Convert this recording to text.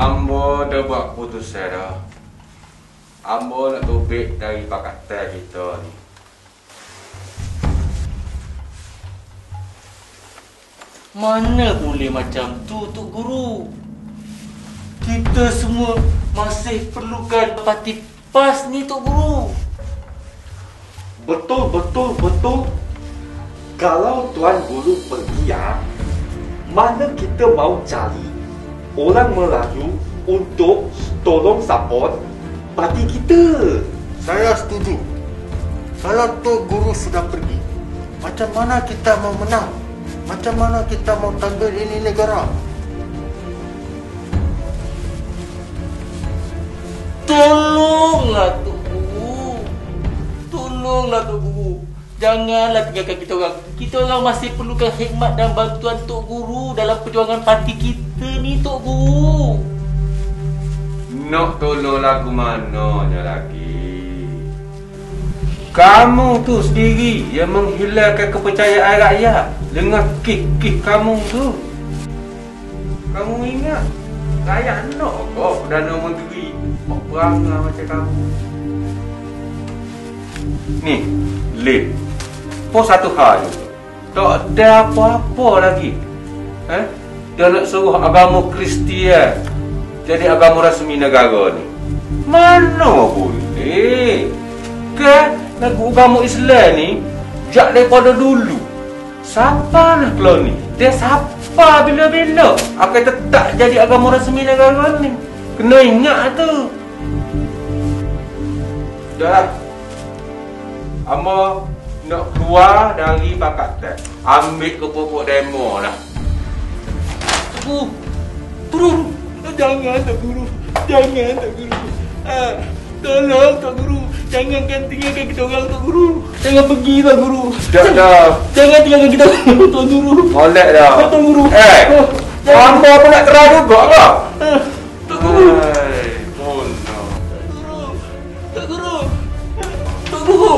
Ambo dah buat keputusan dah. Ambo nak tubik dari pakatan kita ni. Mana boleh macam tu, Tok Guru? Kita semua masih perlukan parti PAS ni, Tok Guru. Betul. Kalau Tuan Guru pergi mana kita mau cari orang Melayu untuk tolong support parti kita? Saya setuju. Kalau Tok Guru sudah pergi, macam mana kita mau menang? Macam mana kita mau tadbir ini negara? Tolonglah, Tok Guru. Tolonglah, Tok Guru. Janganlah tinggalkan kita orang. Kita orang masih perlukan khidmat dan bantuan Tok Guru dalam perjuangan parti kita ni, Tok Guru. Nak tolong lagu mananya lagi? Kamu tu sendiri yang menghilangkan kepercayaan rakyat dengan kik-kik kamu tu. Kamu ingat rakyat nak kok Perdana Menteri buat perangai macam kamu? Ni, Lin, pun satu hal juga. Tak ada apa-apa lagi. Dia nak suruh agama Kristian jadi agama rasmi negara ni. Mana boleh? Kan lagu agama Islam ni jak daripada dulu. Siapa nak keluar ni? Dia siapa bila-bila akan tetap jadi agama rasmi negara ni. Kena ingat tu. Dah. Amba nak keluar dari pakatan. Ambil ke pokok demo lah. Guru. Jangan, Tok Guru. Jangan, Tok Guru. Tolong, Tok Guru. Jangan tinggalkan kita orang, Tok Guru. Jangan pergi, Tok Guru. Dah. Jangan tinggalkan kita orang, Tok Guru. Molek dah. Tok Guru. Amba apa nak terang juga ke? Tok Guru. Bono. Tok Guru. Tok Guru.